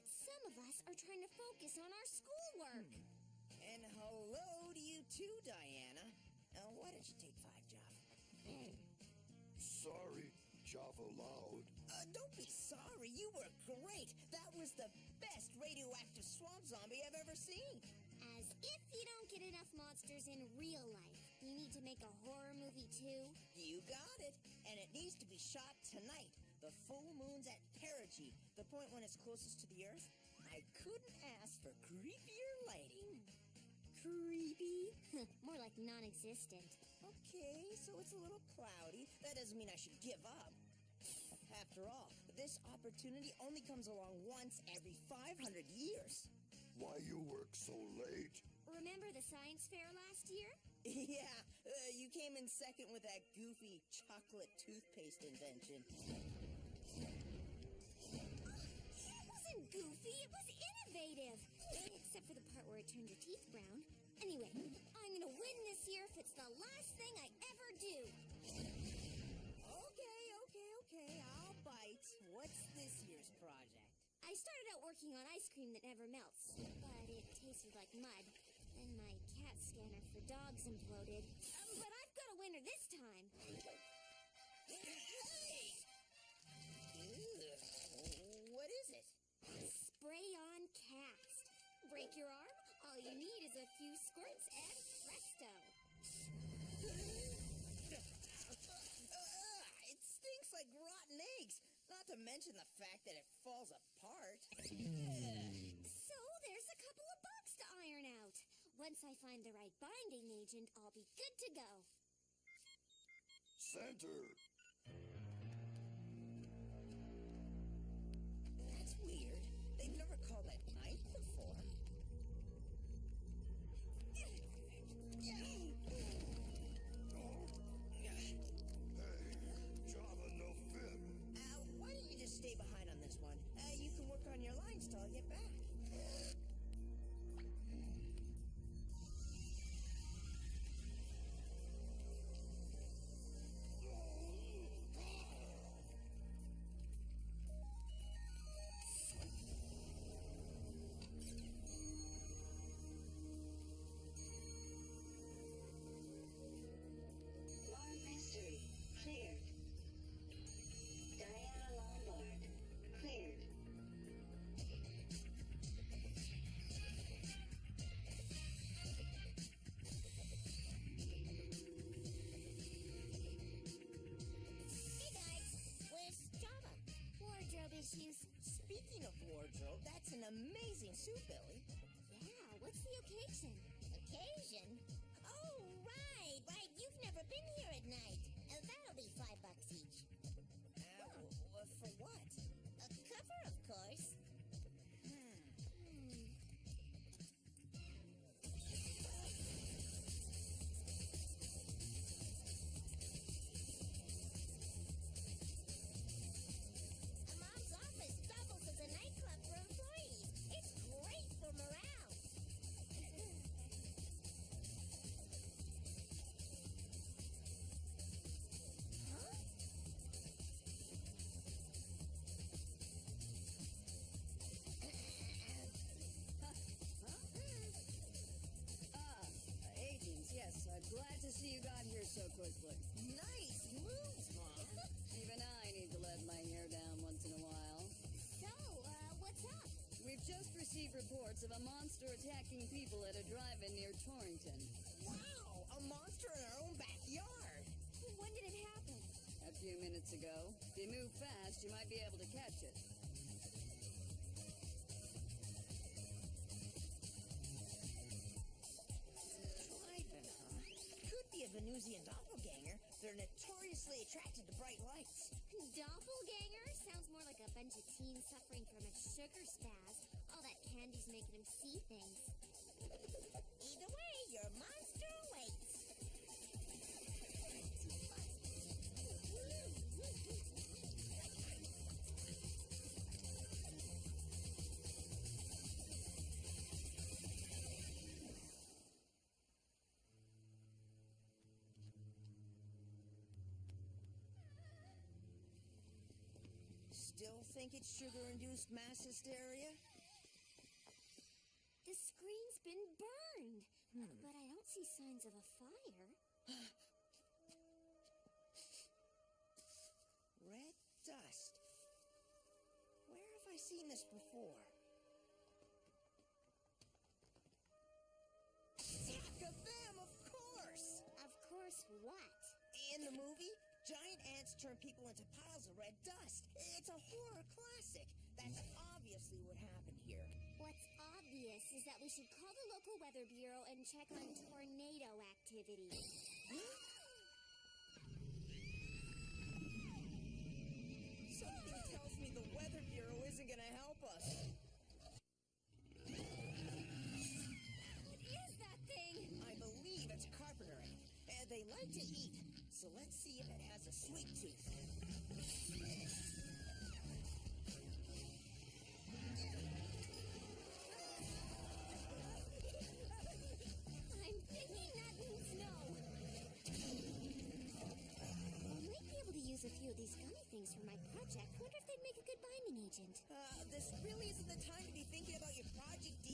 But some of us are trying to focus on our schoolwork. And hello to you too, Diana. Why don't you take 5, Java? Sorry, Java Loud. Don't be sorry. You were great. That was the best radioactive swamp zombie I've ever seen. As if you don't get enough monsters in real life. You need to make a horror movie too? You got it. And it needs to be shot tonight. The full moon's at perigee, the point when it's closest to the Earth. I couldn't ask for creepier lighting. Creepy? More like non-existent. Okay, so it's a little cloudy. That doesn't mean I should give up. After all, this opportunity only comes along once every 500 years. Why you work so late? Remember the science fair last year? Yeah, you came in second with that goofy chocolate toothpaste invention. It wasn't goofy, it was innovative. Except for the part where it turned your teeth brown. Anyway, I'm gonna win this year if it's the last thing I ever do. Okay, I'll bite. What's this year's project? I started out working on ice cream that never melts, but it tasted like mud. Then my cat scanner for dogs imploded. But I've got a winner this time. Hey! Ew. What is it? Spray-on cast. Break your arm, all you need is a few squirts and presto. It stinks like rotten eggs, not to mention the fact that it falls apart. So there's a couple of bugs to iron out. Once I find the right binding agent, I'll be good to go. Center. That's weird. They've never called at night before. Hey, Java no fit. Why don't you just stay behind on this one? You can work on your lines till I get back. Cleared. Diana Lombard. Cleared. Hey guys, where's Java? Wardrobe issues. Speaking of wardrobe, that's an amazing suit, Billy. Yeah, what's the occasion? Occasion? Oh, right. You've never been here at night. That'll be $5 each. For what? A cover, of course. Mom's office doubles as a nightclub for employees. It's great for morale. Yes, glad to see you got here so quickly. Nice moves, Mom. Even I need to let my hair down once in a while. So, what's up? We've just received reports of a monster attacking people at a drive-in near Torrington. Wow, a monster in our own backyard. When did it happen? A few minutes ago. If you move fast, you might be able to catch it. A Venusian doppelganger. They're notoriously attracted to bright lights. Doppelganger? Sounds more like a bunch of teens suffering from a sugar spaz. All that candy's making them see things. Either way, your monster awaits. Still think it's sugar-induced mass hysteria? screen's been burned. But I don't see signs of a fire. Red dust. Where have I seen this before? Look at them, of course! Of course, what? In the movie, giant ants turn people into piles of red dust. It's a horror classic. That's obviously what happened here. What's obvious is that we should call the local weather bureau and check on tornado activity. Something tells me the weather bureau isn't gonna help us. What is that thing? I believe it's a carpenter ant. They like to eat, so let's see if it has a sweet tooth. I'm thinking that means no. I might be able to use a few of these gummy things for my project. Wonder if they'd make a good binding agent. This really isn't the time to be thinking about your project, D.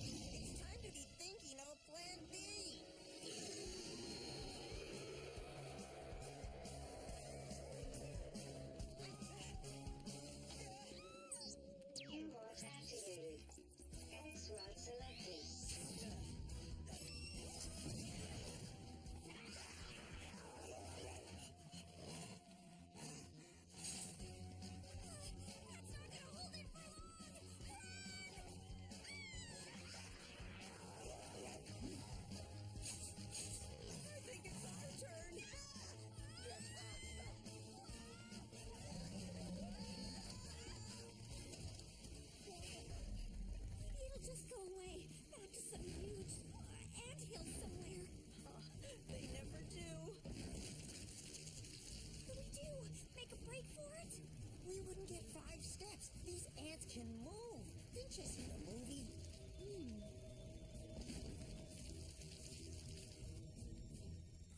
It's time to be thinking of a plan B. U-Bot activated. X route selected. That's not gonna hold it for long! I think it's our turn. It'll just go away. Back to some huge anthill somewhere. They never do. What do we do? Make a break for it? We wouldn't get 5 steps. These ants can move. Didn't you see the movie?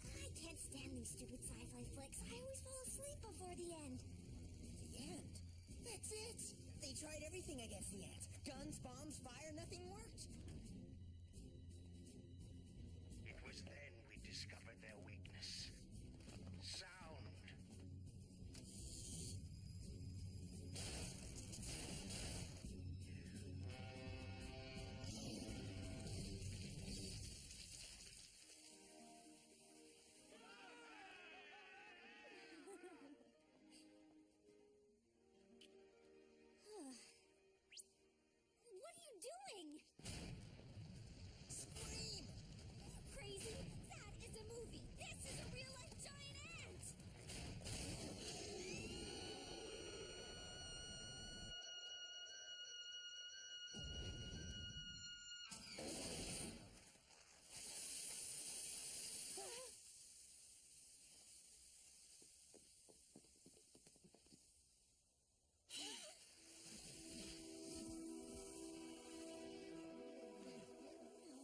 I can't stand these stupid sci-fi flicks. I always fall asleep before the end. The end. That's it. They tried everything against the ants. Guns, bombs, fire, nothing worked. It was then we discovered their weakness. Sound. What are you doing? Scream! Crazy? That is a movie. This is a real-life giant ant.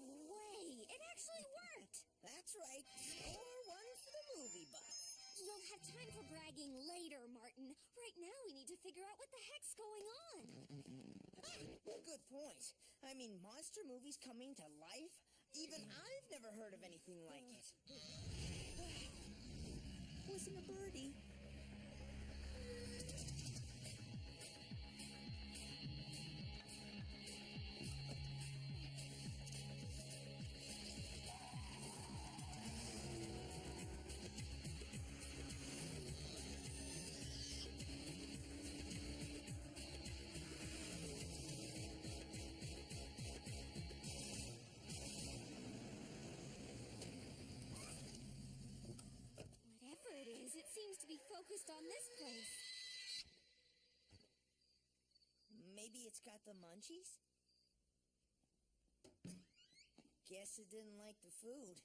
No way. It actually worked. That's right. Score 1 for the movie buff. You'll have time for bragging later, Martin. Right now, we need to figure out what the heck's going on. Good point. I mean, monster movies coming to life? Even I've never heard of anything like it. Wasn't a birdie. Whatever it is, it seems to be focused on this place. Maybe it's got the munchies? Guess it didn't like the food.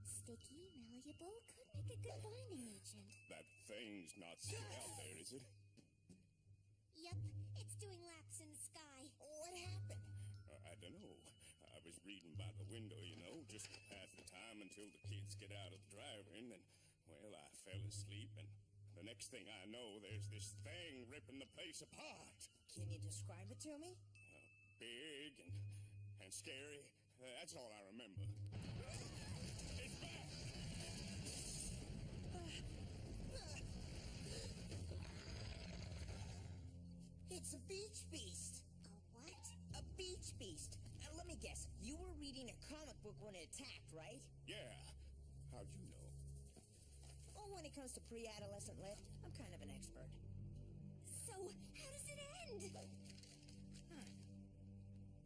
Sticky, malleable, could make a good binding agent. That thing's not still out there, is it? Yep, it's doing laps in the sky. What happened? I don't know. I was reading by the window, just to pass the time until the kids get out of the driving, and Well, I fell asleep, and the next thing I know, there's this thing ripping the place apart. Can you describe it to me? Big and scary. That's all I remember. It's back! It's a beach beast. A what? A beach beast. Let me guess. You were reading a comic book when it attacked, right? Yeah. How'd you know? Oh, when it comes to pre-adolescent lit, I'm kind of an expert. So, how does it end?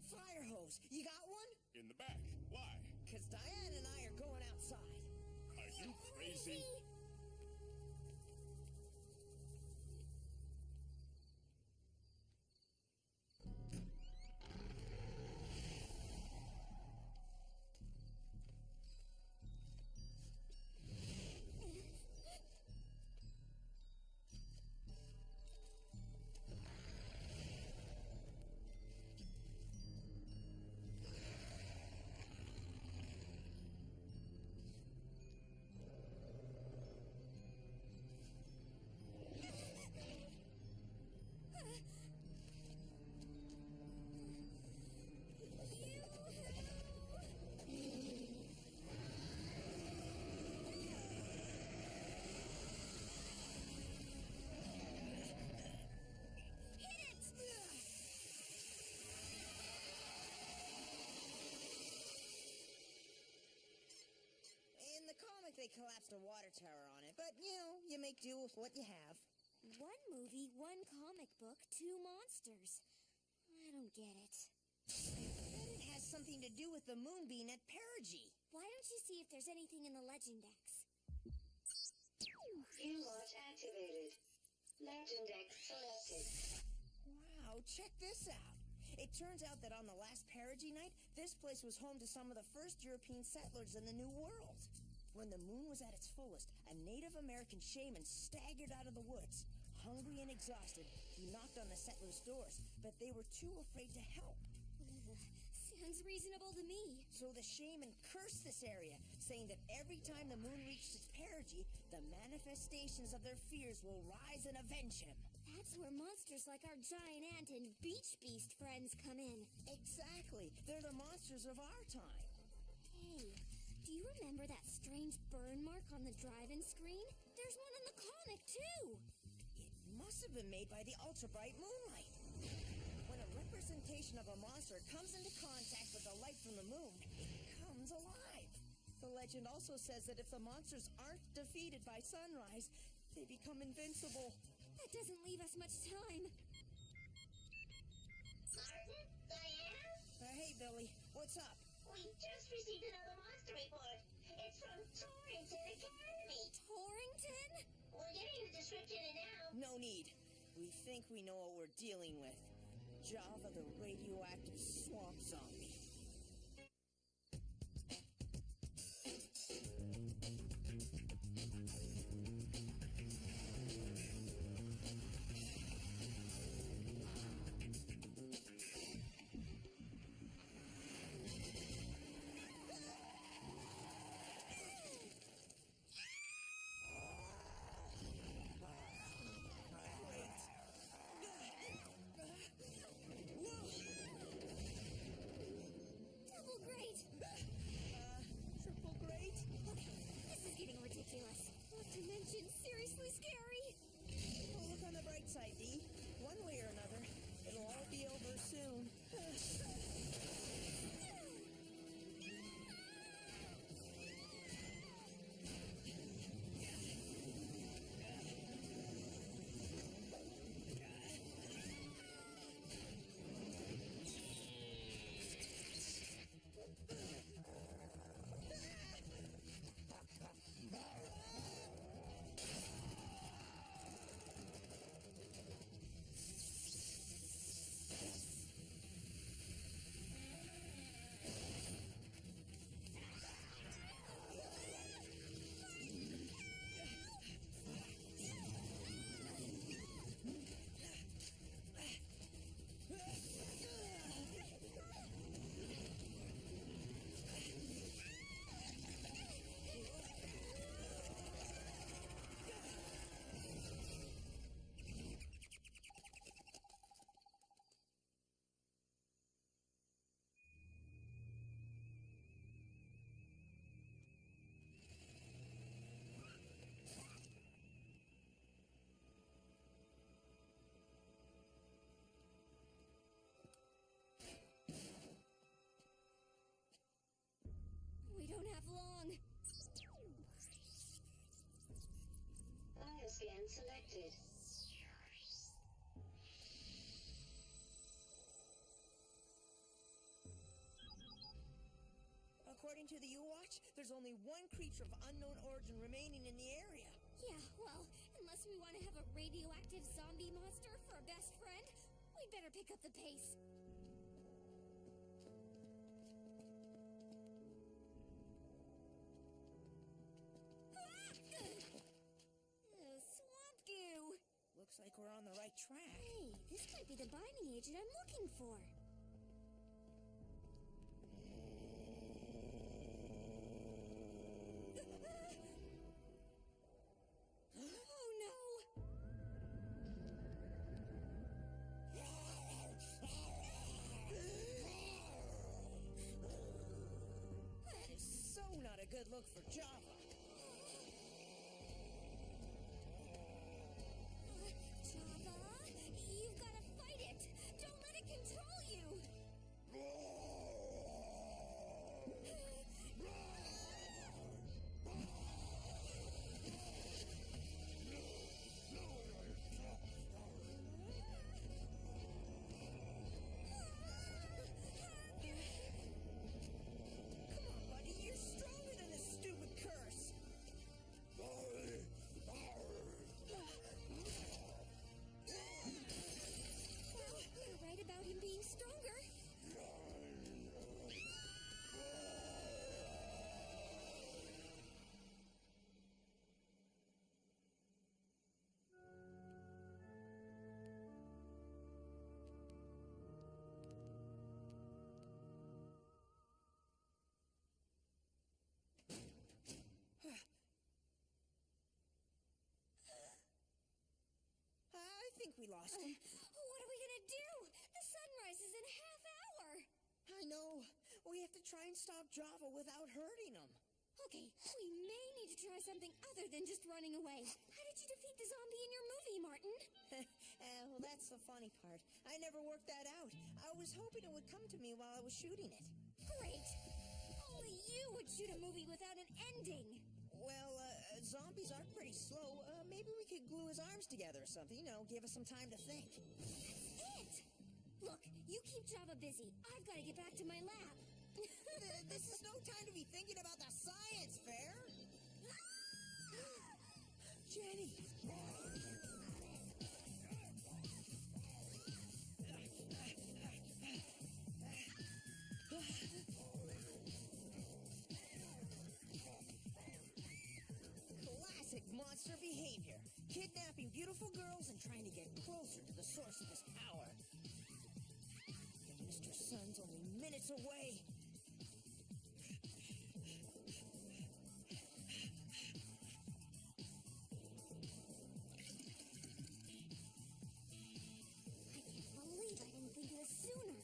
Fire hose. You got one? In the back. Why? Because Diane and I are going outside. Are you crazy? In the comic, they collapsed a water tower on it, but, you make do with what you have. One movie, one comic book, two monsters. I don't get it. And it has something to do with the moonbeam at Perigee. Why don't you see if there's anything in the Legendex? View launch activated. Legendex selected. Wow, check this out. It turns out that on the last Perigee night, this place was home to some of the first European settlers in the New World. When the moon was at its fullest, a Native American shaman staggered out of the woods. Hungry and exhausted, he knocked on the settlers' doors, but they were too afraid to help. Sounds reasonable to me. So the shaman cursed this area, saying that every time the moon reached its perigee, the manifestations of their fears will rise and avenge him. That's where monsters like our giant ant and beach beast friends come in. Exactly. They're the monsters of our time. Hey, do you remember that strange burn mark on the drive-in screen? There's one on the comic, too. It must have been made by the ultra-bright moonlight. When a representation of a monster comes into contact with the light from the moon, it comes alive. The legend also says that if the monsters aren't defeated by sunrise, they become invincible. That doesn't leave us much time. Martin? Diana? Hey, Billy. What's up? We just received another monster report. It's from Torrington Academy. Torrington? We're getting the description in now. No need. We think we know what we're dealing with. Java the radioactive swamp zombie. have long. Bioscan selected. According to the U-Watch, there's only one creature of unknown origin remaining in the area. Yeah, well, unless we want to have a radioactive zombie monster for a best friend, we'd better pick up the pace. Swamp goo! Looks like we're on the right track. Hey, this might be the binding agent I'm looking for. Oh no! That is so not a good look for Java. Java, you've got to fight it. Don't let it control you. Come on, buddy, you're stronger than this stupid curse. Well, you're right about him being stronger. I think we lost him. What are we gonna do? The sunrise is in half hour. I know. We have to try and stop Java without hurting him. Okay, we may need to try something other than just running away. How did you defeat the zombie in your movie, Martin? Well, that's the funny part. I never worked that out. I was hoping it would come to me while I was shooting it. Great. Only you would shoot a movie without an ending. Well, zombies are pretty slow. Maybe we could glue his arms together or something. You know, give us some time to think. It! Look, you keep Java busy. I've got to get back to my lab. This is no time to be thinking about the science fair. Jenny! Classic monster behavior. Kidnapping beautiful girls and trying to get closer to the source of his power. And Mr. Sun's only minutes away. I can't believe I didn't think of this sooner.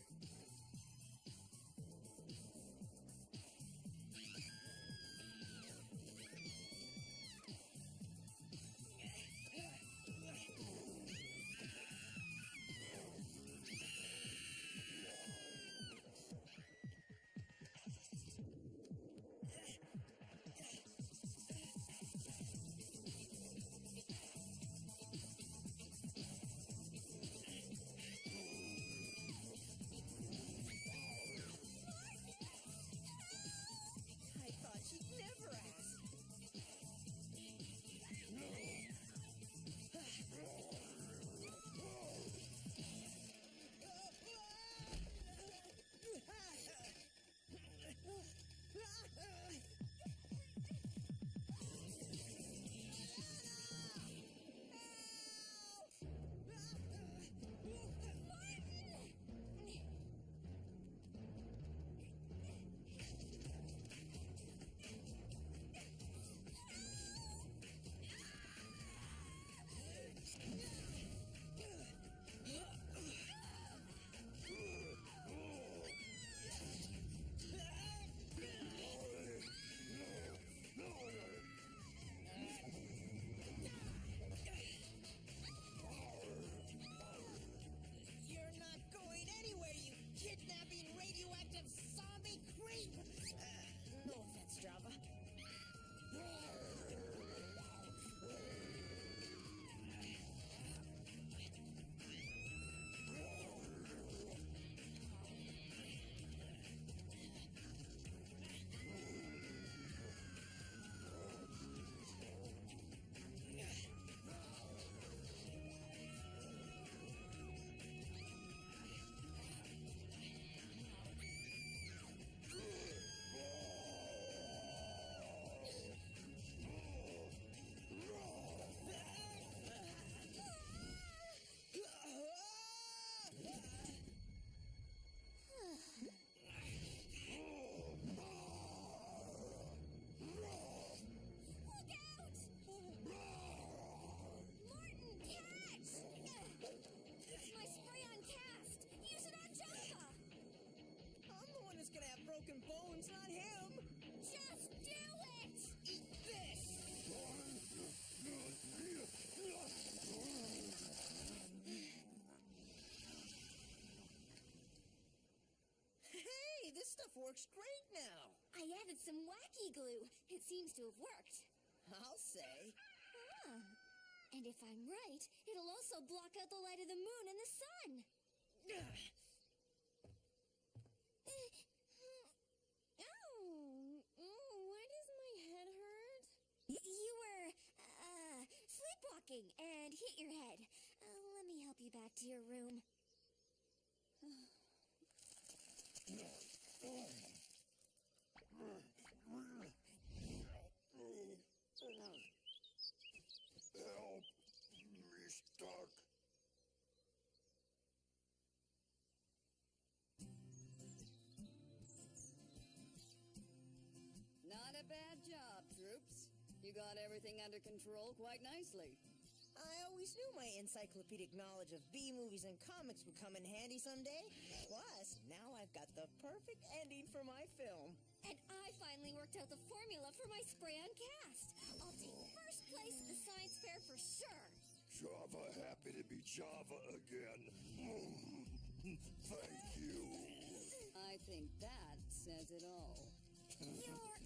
some wacky glue. It seems to have worked. I'll say. Ah. And if I'm right, it'll also block out the light of the moon and the sun. Why does my head hurt? You were, sleepwalking and hit your head. Let me help you back to your room. Help! Me stuck. Not a bad job, troops. You got everything under control quite nicely. I always knew my encyclopedic knowledge of B-movies and comics would come in handy someday. Plus, now I've got the perfect ending for my film. And I finally worked out the formula for my spray-on cast. I'll take first place at the science fair for sure. Java happy to be Java again. Thank you. I think that says it all. You're